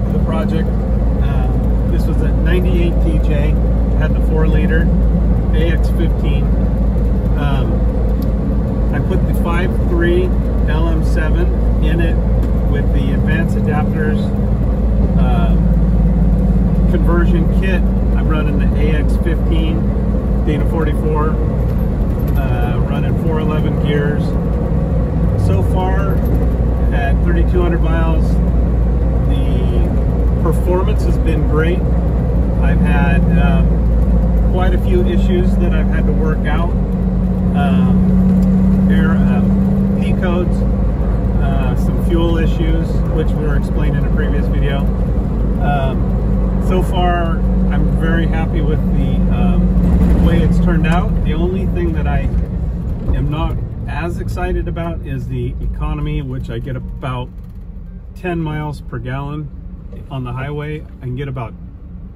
of the project. This was a 98 TJ, had the 4-liter AX15. I put the 5.3 LM7 in it with the advanced adapters conversion kit. I'm running the AX15 Dana 44, running 411 gears. So far, at 3,200 miles, the performance has been great. I've had quite a few issues that I've had to work out. P codes, some fuel issues, which were explained in a previous video. So far, I'm very happy with the way it's turned out. The only thing that I am not as excited about is the economy, which I get about 10 miles per gallon on the highway. I can get about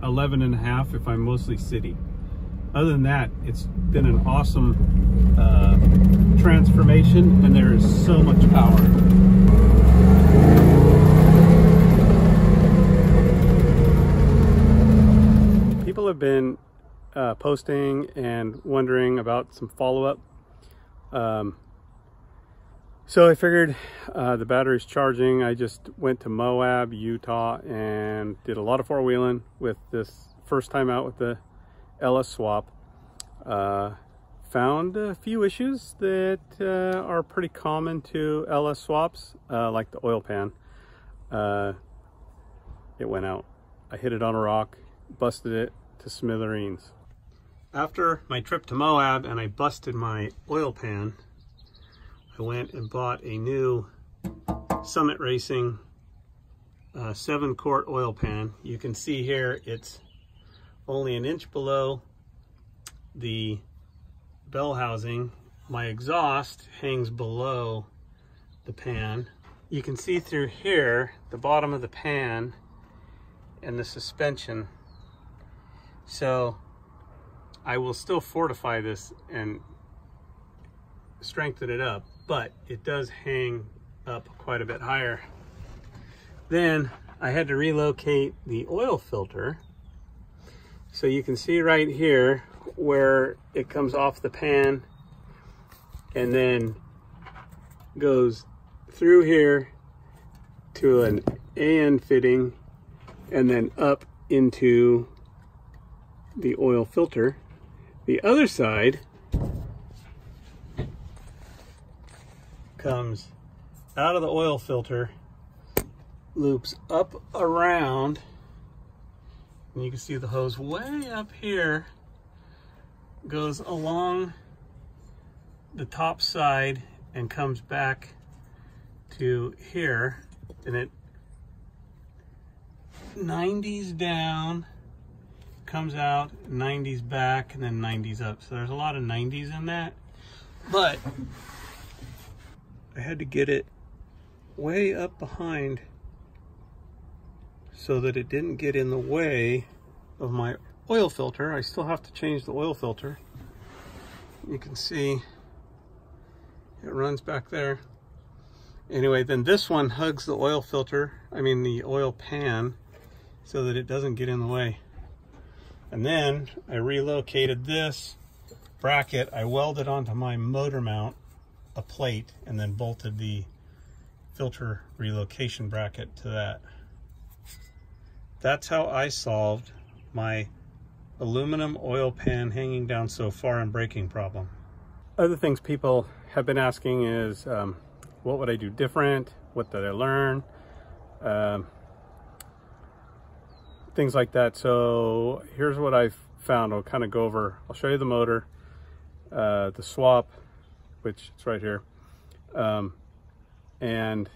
11.5 if I'm mostly city. Other than that, it's been an awesome transformation, and there is so much power. People have been posting and wondering about some follow-up. So I figured the battery's charging. I just went to Moab, Utah, and did a lot of four-wheeling with this first time out with the LS swap. Found a few issues that are pretty common to LS swaps, like the oil pan. It went out. I hit it on a rock, busted it to smithereens. After my trip to Moab and I busted my oil pan, I went and bought a new Summit Racing 7-quart oil pan. You can see here it's only 1 inch below the bell housing. My exhaust hangs below the pan. You can see through here the bottom of the pan and the suspension. So I will still fortify this and strengthen it up, but it does hang up quite a bit higher. Then I had to relocate the oil filter. So you can see right here where it comes off the pan and then goes through here to an AN fitting and then up into the oil filter. The other side comes out of the oil filter, loops up around, and you can see the hose way up here, goes along the top side and comes back to here, and it 90s down, comes out, 90s back, and then 90s up. So there's a lot of 90s in that, but I had to get it way up behind so that it didn't get in the way of my oil filter. I still have to change the oil filter. You can see it runs back there. Anyway, then this one hugs the oil filter, the oil pan, so that it doesn't get in the way. And then I relocated this bracket. I welded onto my motor mount a plate and then bolted the filter relocation bracket to that. That's how I solved my aluminum oil pan hanging down so far and breaking problem. Other things people have been asking is what would I do different? What did I learn? Things like that. So here's what I've found. I'll kind of go over, I'll show you the motor, the swap, which is right here, and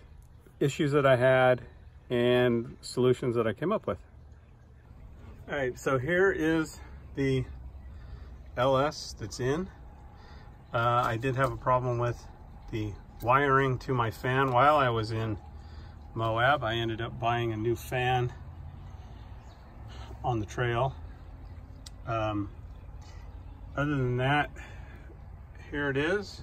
issues that I had and solutions that I came up with. All right, so here is the LS that's in. I did have a problem with the wiring to my fan while I was in Moab. I ended up buying a new fan on the trail. Other than that, here it is.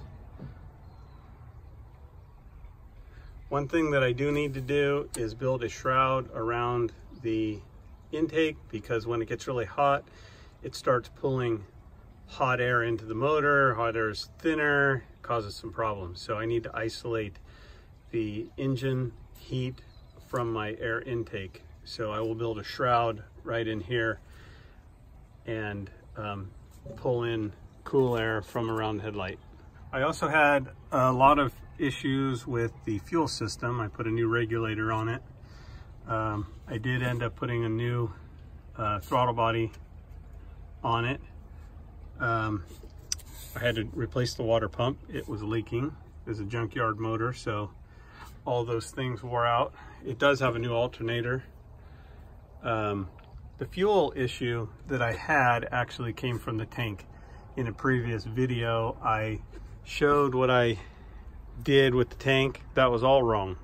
One thing that I do need to do is build a shroud around the intake, because when it gets really hot, it starts pulling hot air into the motor. Hot air is thinner, causes some problems. So I need to isolate the engine heat from my air intake. So I will build a shroud right in here and pull in cool air from around the headlight. I also had a lot of issues with the fuel system. I put a new regulator on it. I did end up putting a new throttle body on it. I had to replace the water pump. It was leaking. It's a junkyard motor, so all those things wore out. It does have a new alternator. The fuel issue that I had actually came from the tank. In a previous video, I showed what I did with the tank. That was all wrong.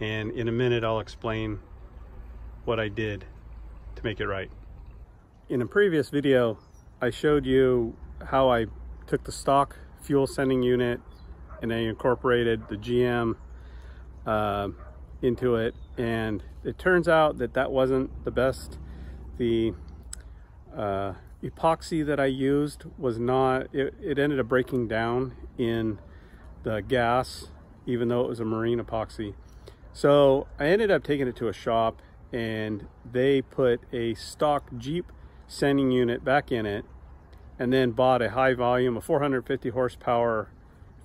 And in a minute, I'll explain what I did to make it right. In a previous video, I showed you how I took the stock fuel sending unit and I incorporated the GM into it, and it turns out that that wasn't the best. The epoxy that I used was not, it ended up breaking down in the gas, even though it was a marine epoxy. So I ended up taking it to a shop, and they put a stock Jeep sending unit back in it, and then bought a high volume, a 450 horsepower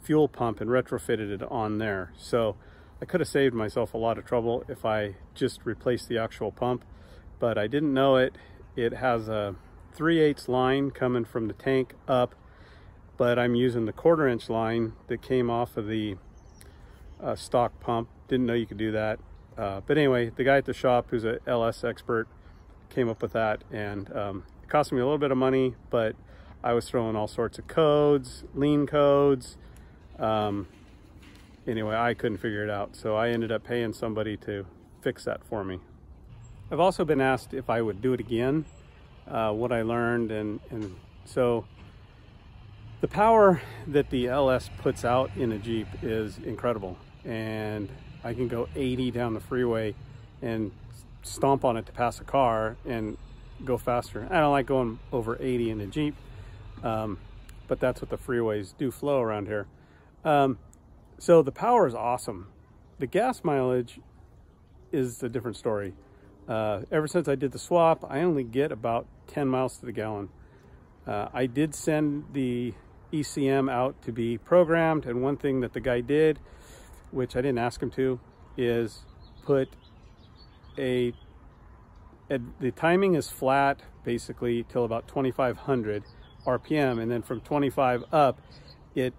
fuel pump, and retrofitted it on there. So I could have saved myself a lot of trouble if I just replaced the actual pump, but I didn't know it. It has a 3/8 line coming from the tank up, but I'm using the 1/4 inch line that came off of the stock pump. Didn't know you could do that. But anyway, the guy at the shop, who's a LS expert, came up with that, and it cost me a little bit of money, but I was throwing all sorts of codes, lean codes. Anyway, I couldn't figure it out, so I ended up paying somebody to fix that for me. I've also been asked if I would do it again, what I learned, and so the power that the LS puts out in a Jeep is incredible, and I can go 80 down the freeway and stomp on it to pass a car and go faster. I don't like going over 80 in a Jeep, but that's what the freeways do flow around here. So the power is awesome. The gas mileage is a different story. Ever since I did the swap, I only get about 10 miles to the gallon. I did send the ECM out to be programmed, and one thing that the guy did, which I didn't ask him to, is put the timing is flat basically till about 2,500 RPM, and then from 25 up, it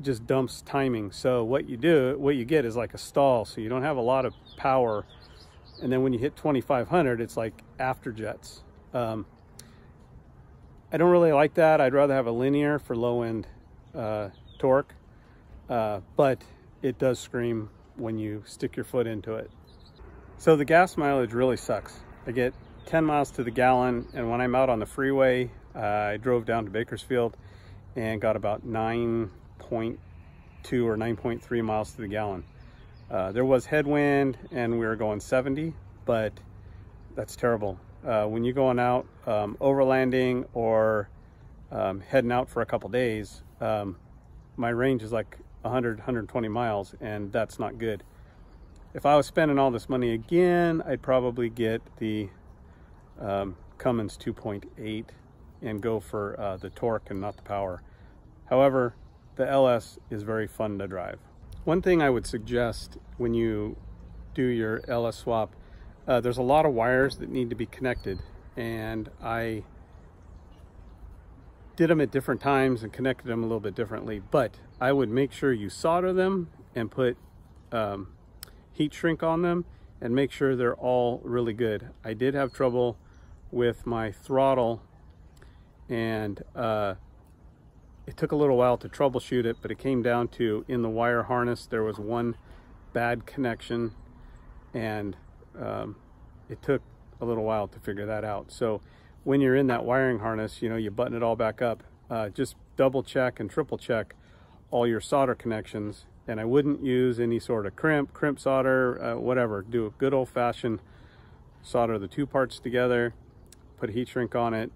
just dumps timing. So what you get is like a stall, so you don't have a lot of power, and then when you hit 2,500, it's like afterjets. I don't really like that. I'd rather have a linear for low-end torque, but it does scream when you stick your foot into it. So the gas mileage really sucks. I get 10 miles to the gallon, and when I'm out on the freeway, I drove down to Bakersfield and got about 9.2 or 9.3 miles to the gallon. There was headwind and we were going 70, but that's terrible. When you're going out overlanding or heading out for a couple days, my range is like 100, 120 miles, and that's not good. If I was spending all this money again, I'd probably get the Cummins 2.8 and go for the torque and not the power. However, the LS is very fun to drive. One thing I would suggest when you do your LS swap, there's a lot of wires that need to be connected, and I did them at different times and connected them a little bit differently, but I would make sure you solder them and put heat shrink on them and make sure they're all really good. I did have trouble with my throttle, and it took a little while to troubleshoot it, but it came down to, in the wire harness, there was one bad connection, and it took a little while to figure that out. So when you're in that wiring harness, you know, you button it all back up. Just double check and triple check all your solder connections, And I wouldn't use any sort of crimp solder, whatever. Do a good old-fashioned solder the two parts together, put a heat shrink on it.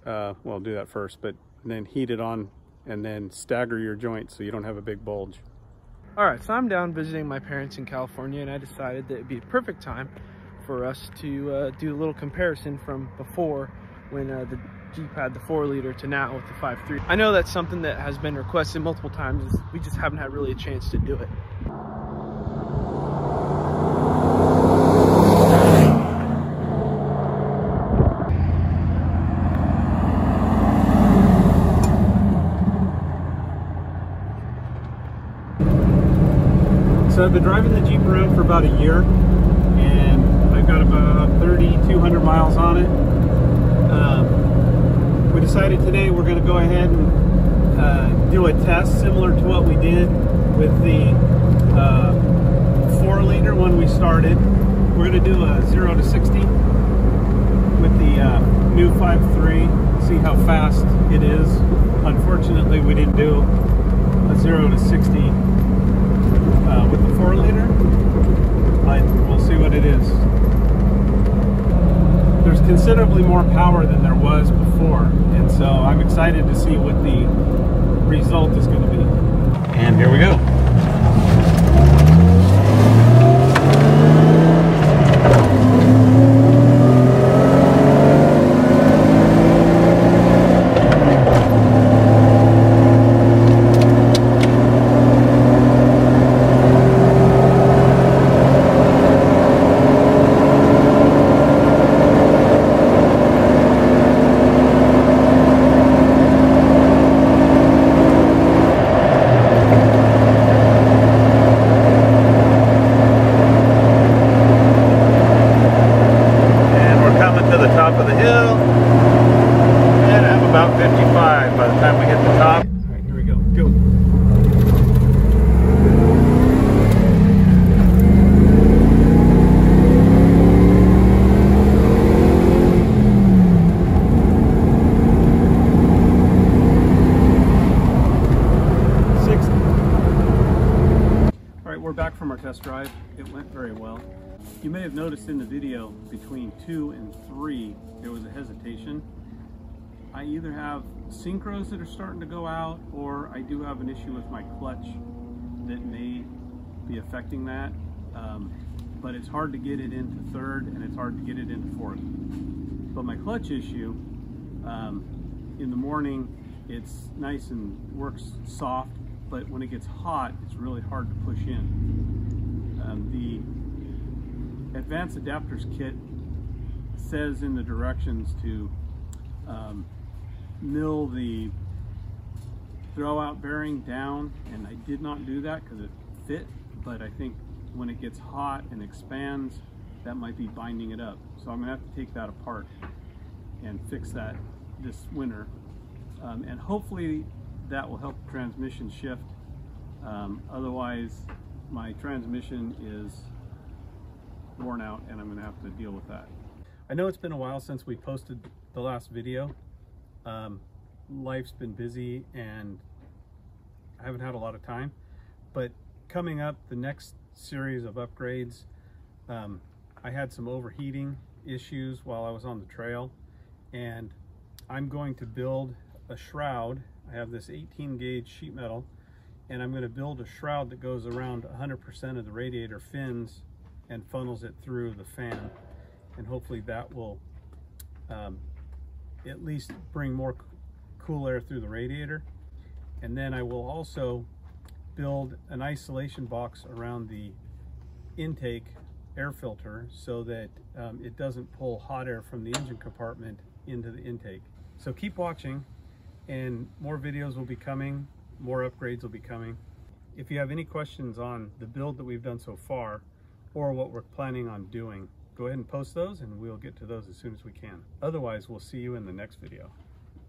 Well, do that first, but then heat it on and then stagger your joints so you don't have a big bulge. All right, so I'm down visiting my parents in California, and I decided that it'd be a perfect time for us to do a little comparison from before, when the Jeep had the 4-liter, to now with the 5.3. I know that's something that has been requested multiple times. We just haven't had really a chance to do it. So I've been driving the Jeep around for about a year, and I've got about 3,200 miles on it. We decided today we're going to go ahead and do a test similar to what we did with the 4-liter when we started. We're going to do a 0 to 60 with the new 5.3, see how fast it is. Unfortunately, we didn't do a 0 to 60 with the 4-liter, but we'll see what it is. There's considerably more power than there was before, and so I'm excited to see what the result is going to be. And here we go. Back from our test drive. It went very well. You may have noticed in the video between 2 and 3 there was a hesitation. I either have synchros that are starting to go out, or I do have an issue with my clutch that may be affecting that, but it's hard to get it into 3rd and it's hard to get it into 4th. But my clutch issue, in the morning it's nice and works soft, but when it gets hot, it's really hard to push in. The Advanced Adapters kit says in the directions to mill the throwout bearing down, and I did not do that because it fit, but I think when it gets hot and expands, that might be binding it up. So I'm gonna have to take that apart and fix that this winter. And hopefully that will help the transmission shift. Otherwise, my transmission is worn out and I'm going to have to deal with that. I know it's been a while since we posted the last video. Life's been busy and I haven't had a lot of time, but coming up, the next series of upgrades, I had some overheating issues while I was on the trail, and I'm going to build a shroud. I have this 18 gauge sheet metal, and I'm going to build a shroud that goes around 100% of the radiator fins and funnels it through the fan, and hopefully that will at least bring more cool air through the radiator. And then I will also build an isolation box around the intake air filter so that it doesn't pull hot air from the engine compartment into the intake. So keep watching, and more videos will be coming, more upgrades will be coming. If you have any questions on the build that we've done so far or what we're planning on doing, go ahead and post those and we'll get to those as soon as we can. Otherwise, we'll see you in the next video.